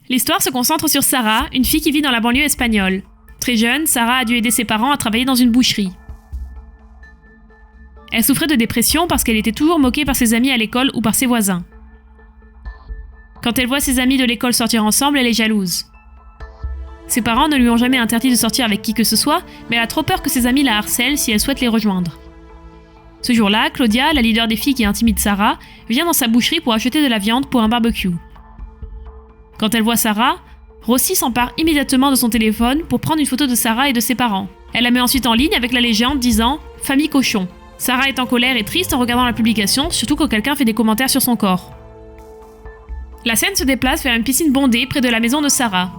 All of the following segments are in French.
L'histoire se concentre sur Sarah, une fille qui vit dans la banlieue espagnole. Très jeune, Sarah a dû aider ses parents à travailler dans une boucherie. Elle souffrait de dépression parce qu'elle était toujours moquée par ses amis à l'école ou par ses voisins. Quand elle voit ses amis de l'école sortir ensemble, elle est jalouse. Ses parents ne lui ont jamais interdit de sortir avec qui que ce soit, mais elle a trop peur que ses amis la harcèlent si elle souhaite les rejoindre. Ce jour-là, Claudia, la leader des filles qui intimide Sarah, vient dans sa boucherie pour acheter de la viande pour un barbecue. Quand elle voit Sarah, Rossi s'empare immédiatement de son téléphone pour prendre une photo de Sarah et de ses parents. Elle la met ensuite en ligne avec la légende disant « Famille cochon ». Sarah est en colère et triste en regardant la publication, surtout quand quelqu'un fait des commentaires sur son corps. La scène se déplace vers une piscine bondée près de la maison de Sarah.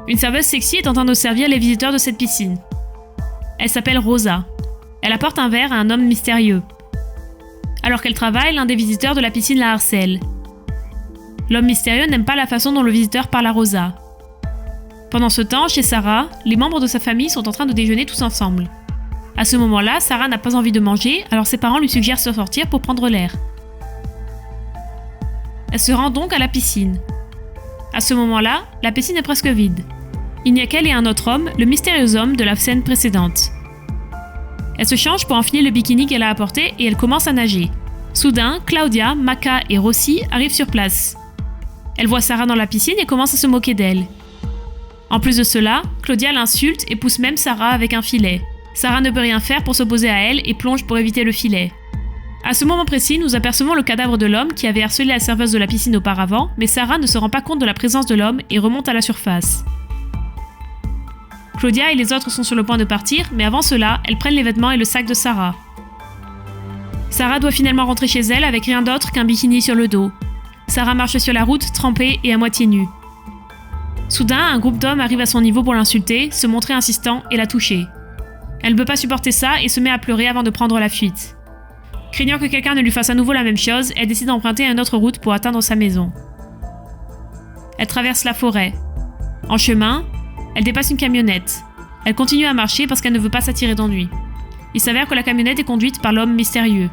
Une serveuse sexy est en train de servir les visiteurs de cette piscine. Elle s'appelle Rosa. Elle apporte un verre à un homme mystérieux. Alors qu'elle travaille, l'un des visiteurs de la piscine la harcèle. L'homme mystérieux n'aime pas la façon dont le visiteur parle à Rosa. Pendant ce temps, chez Sarah, les membres de sa famille sont en train de déjeuner tous ensemble. À ce moment-là, Sarah n'a pas envie de manger, alors ses parents lui suggèrent de sortir pour prendre l'air. Elle se rend donc à la piscine. À ce moment-là, la piscine est presque vide. Il n'y a qu'elle et un autre homme, le mystérieux homme de la scène précédente. Elle se change pour enfiler le bikini qu'elle a apporté et elle commence à nager. Soudain, Claudia, Maca et Rossi arrivent sur place. Elle voit Sarah dans la piscine et commence à se moquer d'elle. En plus de cela, Claudia l'insulte et pousse même Sarah avec un filet. Sarah ne peut rien faire pour s'opposer à elle et plonge pour éviter le filet. À ce moment précis, nous apercevons le cadavre de l'homme qui avait harcelé la serveuse de la piscine auparavant, mais Sarah ne se rend pas compte de la présence de l'homme et remonte à la surface. Claudia et les autres sont sur le point de partir, mais avant cela, elles prennent les vêtements et le sac de Sarah. Sarah doit finalement rentrer chez elle avec rien d'autre qu'un bikini sur le dos. Sarah marche sur la route, trempée et à moitié nue. Soudain, un groupe d'hommes arrive à son niveau pour l'insulter, se montrer insistant et la toucher. Elle ne peut pas supporter ça et se met à pleurer avant de prendre la fuite. Craignant que quelqu'un ne lui fasse à nouveau la même chose, elle décide d'emprunter une autre route pour atteindre sa maison. Elle traverse la forêt. En chemin, elle dépasse une camionnette. Elle continue à marcher parce qu'elle ne veut pas s'attirer d'ennui. Il s'avère que la camionnette est conduite par l'homme mystérieux.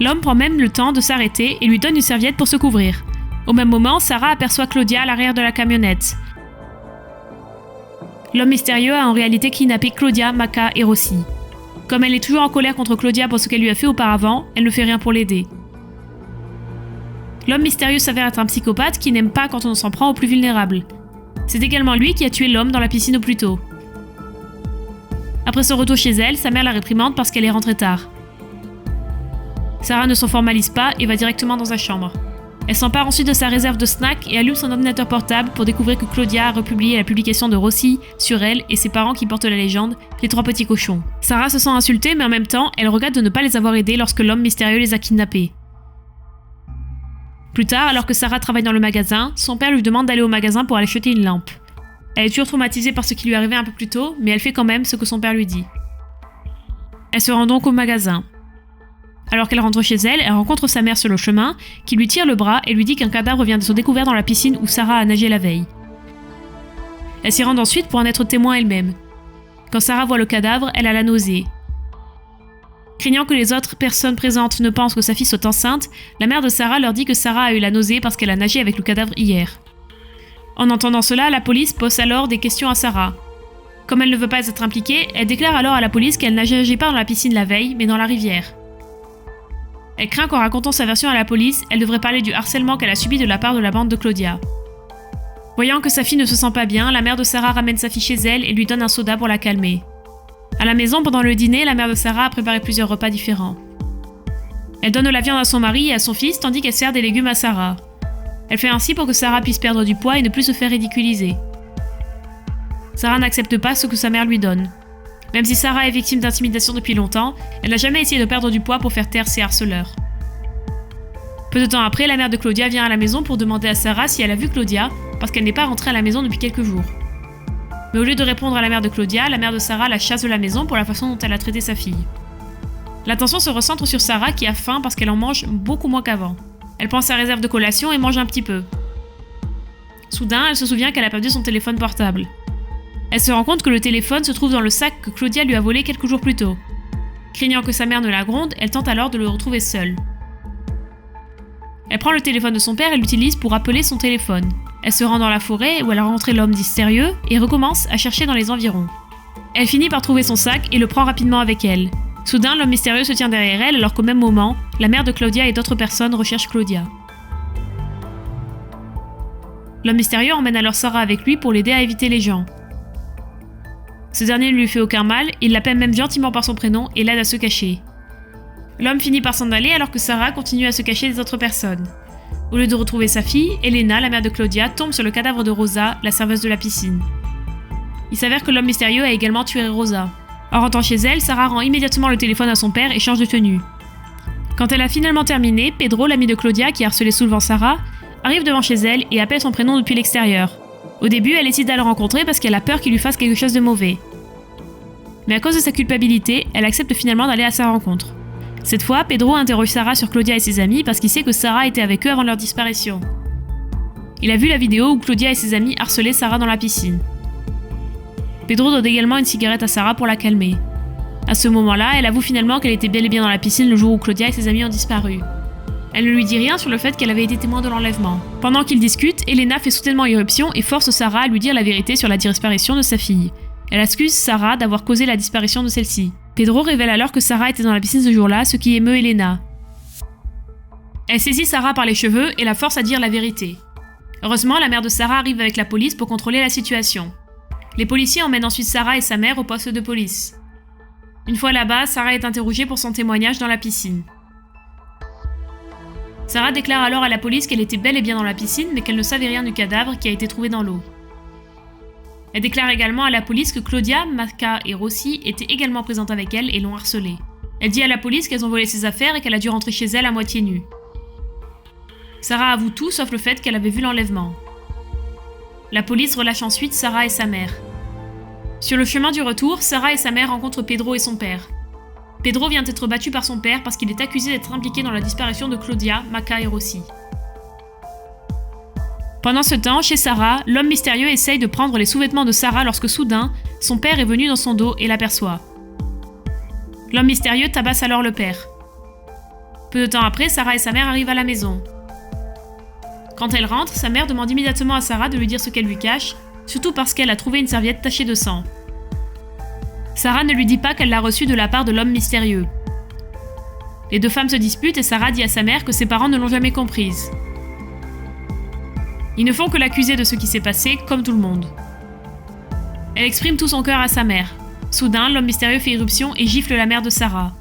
L'homme prend même le temps de s'arrêter et lui donne une serviette pour se couvrir. Au même moment, Sarah aperçoit Claudia à l'arrière de la camionnette. L'homme mystérieux a en réalité kidnappé Claudia, Maca et Rossi. Comme elle est toujours en colère contre Claudia pour ce qu'elle lui a fait auparavant, elle ne fait rien pour l'aider. L'homme mystérieux s'avère être un psychopathe qui n'aime pas quand on s'en prend aux plus vulnérables. C'est également lui qui a tué l'homme dans la piscine au plus tôt. Après son retour chez elle, sa mère la réprimande parce qu'elle est rentrée tard. Sarah ne s'en formalise pas et va directement dans sa chambre. Elle s'empare ensuite de sa réserve de snacks et allume son ordinateur portable pour découvrir que Claudia a republié la publication de Rossi sur elle et ses parents qui portent la légende « Les trois petits cochons ». Sarah se sent insultée mais en même temps, elle regrette de ne pas les avoir aidés lorsque l'homme mystérieux les a kidnappés. Plus tard, alors que Sarah travaille dans le magasin, son père lui demande d'aller au magasin pour aller acheter une lampe. Elle est toujours traumatisée par ce qui lui est arrivé un peu plus tôt, mais elle fait quand même ce que son père lui dit. Elle se rend donc au magasin. Alors qu'elle rentre chez elle, elle rencontre sa mère sur le chemin, qui lui tire le bras et lui dit qu'un cadavre vient d'être découvert dans la piscine où Sarah a nagé la veille. Elle s'y rend ensuite pour en être témoin elle-même. Quand Sarah voit le cadavre, elle a la nausée. Craignant que les autres personnes présentes ne pensent que sa fille soit enceinte, la mère de Sarah leur dit que Sarah a eu la nausée parce qu'elle a nagé avec le cadavre hier. En entendant cela, la police pose alors des questions à Sarah. Comme elle ne veut pas être impliquée, elle déclare alors à la police qu'elle nageait pas dans la piscine la veille, mais dans la rivière. Elle craint qu'en racontant sa version à la police, elle devrait parler du harcèlement qu'elle a subi de la part de la bande de Claudia. Voyant que sa fille ne se sent pas bien, la mère de Sarah ramène sa fille chez elle et lui donne un soda pour la calmer. À la maison, pendant le dîner, la mère de Sarah a préparé plusieurs repas différents. Elle donne la viande à son mari et à son fils, tandis qu'elle sert des légumes à Sarah. Elle fait ainsi pour que Sarah puisse perdre du poids et ne plus se faire ridiculiser. Sarah n'accepte pas ce que sa mère lui donne. Même si Sarah est victime d'intimidation depuis longtemps, elle n'a jamais essayé de perdre du poids pour faire taire ses harceleurs. Peu de temps après, la mère de Claudia vient à la maison pour demander à Sarah si elle a vu Claudia, parce qu'elle n'est pas rentrée à la maison depuis quelques jours. Mais au lieu de répondre à la mère de Claudia, la mère de Sarah la chasse de la maison pour la façon dont elle a traité sa fille. L'attention se recentre sur Sarah qui a faim parce qu'elle en mange beaucoup moins qu'avant. Elle prend sa réserve de collation et mange un petit peu. Soudain, elle se souvient qu'elle a perdu son téléphone portable. Elle se rend compte que le téléphone se trouve dans le sac que Claudia lui a volé quelques jours plus tôt. Craignant que sa mère ne la gronde, elle tente alors de le retrouver seule. Elle prend le téléphone de son père et l'utilise pour appeler son téléphone. Elle se rend dans la forêt où elle a rencontré l'homme mystérieux et recommence à chercher dans les environs. Elle finit par trouver son sac et le prend rapidement avec elle. Soudain, l'homme mystérieux se tient derrière elle alors qu'au même moment, la mère de Claudia et d'autres personnes recherchent Claudia. L'homme mystérieux emmène alors Sarah avec lui pour l'aider à éviter les gens. Ce dernier ne lui fait aucun mal, il l'appelle même gentiment par son prénom et l'aide à se cacher. L'homme finit par s'en aller alors que Sarah continue à se cacher des autres personnes. Au lieu de retrouver sa fille, Elena, la mère de Claudia, tombe sur le cadavre de Rosa, la serveuse de la piscine. Il s'avère que l'homme mystérieux a également tué Rosa. En rentrant chez elle, Sarah rend immédiatement le téléphone à son père et change de tenue. Quand elle a finalement terminé, Pedro, l'ami de Claudia qui harcelait souvent Sarah, arrive devant chez elle et appelle son prénom depuis l'extérieur. Au début, elle décide d'aller le rencontrer parce qu'elle a peur qu'il lui fasse quelque chose de mauvais. Mais à cause de sa culpabilité, elle accepte finalement d'aller à sa rencontre. Cette fois, Pedro interroge Sarah sur Claudia et ses amis parce qu'il sait que Sarah était avec eux avant leur disparition. Il a vu la vidéo où Claudia et ses amis harcelaient Sarah dans la piscine. Pedro donne également une cigarette à Sarah pour la calmer. À ce moment-là, elle avoue finalement qu'elle était bel et bien dans la piscine le jour où Claudia et ses amis ont disparu. Elle ne lui dit rien sur le fait qu'elle avait été témoin de l'enlèvement. Pendant qu'ils discutent, Elena fait soudainement irruption et force Sarah à lui dire la vérité sur la disparition de sa fille. Elle accuse Sarah d'avoir causé la disparition de celle-ci. Pedro révèle alors que Sarah était dans la piscine ce jour-là, ce qui émeut Elena. Elle saisit Sarah par les cheveux et la force à dire la vérité. Heureusement, la mère de Sarah arrive avec la police pour contrôler la situation. Les policiers emmènent ensuite Sarah et sa mère au poste de police. Une fois là-bas, Sarah est interrogée pour son témoignage dans la piscine. Sarah déclare alors à la police qu'elle était bel et bien dans la piscine, mais qu'elle ne savait rien du cadavre qui a été trouvé dans l'eau. Elle déclare également à la police que Claudia, Maca et Rossi étaient également présentes avec elle et l'ont harcelée. Elle dit à la police qu'elles ont volé ses affaires et qu'elle a dû rentrer chez elle à moitié nue. Sarah avoue tout sauf le fait qu'elle avait vu l'enlèvement. La police relâche ensuite Sarah et sa mère. Sur le chemin du retour, Sarah et sa mère rencontrent Pedro et son père. Pedro vient d'être battu par son père parce qu'il est accusé d'être impliqué dans la disparition de Claudia, Maca et Rossi. Pendant ce temps, chez Sarah, l'homme mystérieux essaye de prendre les sous-vêtements de Sarah lorsque soudain, son père est venu dans son dos et l'aperçoit. L'homme mystérieux tabasse alors le père. Peu de temps après, Sarah et sa mère arrivent à la maison. Quand elle rentre, sa mère demande immédiatement à Sarah de lui dire ce qu'elle lui cache, surtout parce qu'elle a trouvé une serviette tachée de sang. Sarah ne lui dit pas qu'elle l'a reçue de la part de l'homme mystérieux. Les deux femmes se disputent et Sarah dit à sa mère que ses parents ne l'ont jamais comprise. Ils ne font que l'accuser de ce qui s'est passé, comme tout le monde. Elle exprime tout son cœur à sa mère. Soudain, l'homme mystérieux fait irruption et gifle la mère de Sarah.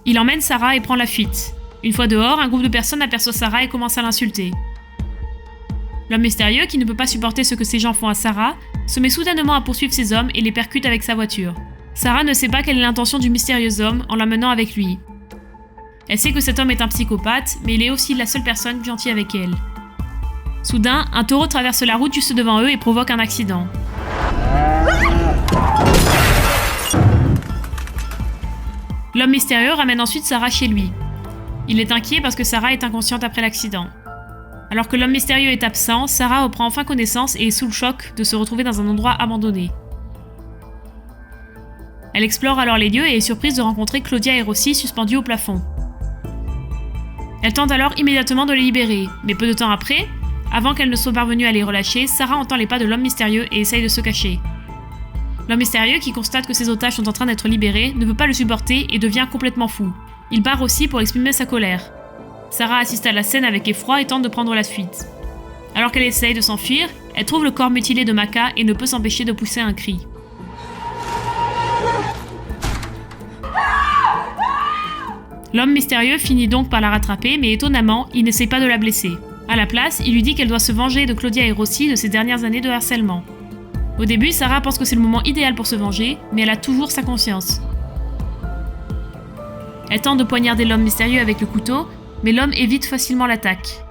Il emmène Sarah et prend la fuite. Une fois dehors, un groupe de personnes aperçoit Sarah et commence à l'insulter. L'homme mystérieux, qui ne peut pas supporter ce que ces gens font à Sarah, se met soudainement à poursuivre ces hommes et les percute avec sa voiture. Sarah ne sait pas quelle est l'intention du mystérieux homme en l'emmenant avec lui. Elle sait que cet homme est un psychopathe, mais il est aussi la seule personne gentille avec elle. Soudain, un taureau traverse la route juste devant eux et provoque un accident. L'homme mystérieux ramène ensuite Sarah chez lui. Il est inquiet parce que Sarah est inconsciente après l'accident. Alors que l'homme mystérieux est absent, Sarah reprend enfin connaissance et est sous le choc de se retrouver dans un endroit abandonné. Elle explore alors les lieux et est surprise de rencontrer Claudia et Rossi suspendus au plafond. Elle tente alors immédiatement de les libérer, mais peu de temps après, avant qu'elle ne soit parvenue à les relâcher, Sarah entend les pas de l'homme mystérieux et essaye de se cacher. L'homme mystérieux, qui constate que ses otages sont en train d'être libérés, ne peut pas le supporter et devient complètement fou. Il barre aussi pour exprimer sa colère. Sarah assiste à la scène avec effroi et tente de prendre la fuite. Alors qu'elle essaye de s'enfuir, elle trouve le corps mutilé de Maca et ne peut s'empêcher de pousser un cri. L'homme mystérieux finit donc par la rattraper, mais étonnamment, il n'essaie pas de la blesser. À la place, il lui dit qu'elle doit se venger de Claudia et Rossi de ces dernières années de harcèlement. Au début, Sarah pense que c'est le moment idéal pour se venger, mais elle a toujours sa conscience. Elle tente de poignarder l'homme mystérieux avec le couteau, mais l'homme évite facilement l'attaque.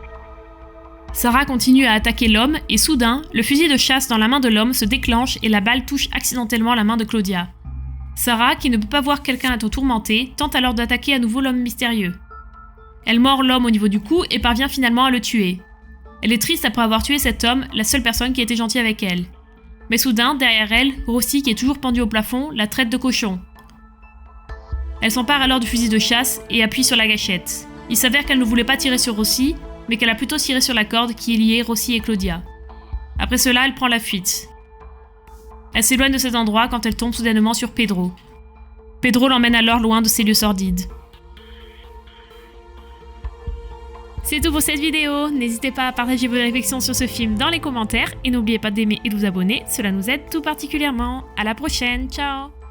Sarah continue à attaquer l'homme et soudain, le fusil de chasse dans la main de l'homme se déclenche et la balle touche accidentellement la main de Claudia. Sarah, qui ne peut pas voir quelqu'un être tourmenté, tente alors d'attaquer à nouveau l'homme mystérieux. Elle mord l'homme au niveau du cou et parvient finalement à le tuer. Elle est triste après avoir tué cet homme, la seule personne qui était gentille avec elle. Mais soudain, derrière elle, Rossi, qui est toujours pendu au plafond, la traite de cochon. Elle s'empare alors du fusil de chasse et appuie sur la gâchette. Il s'avère qu'elle ne voulait pas tirer sur Rossi, mais qu'elle a plutôt tiré sur la corde qui liait Rossi et Claudia. Après cela, elle prend la fuite. Elle s'éloigne de cet endroit quand elle tombe soudainement sur Pedro. Pedro l'emmène alors loin de ces lieux sordides. C'est tout pour cette vidéo, n'hésitez pas à partager vos réflexions sur ce film dans les commentaires et n'oubliez pas d'aimer et de vous abonner, cela nous aide tout particulièrement. À la prochaine, ciao!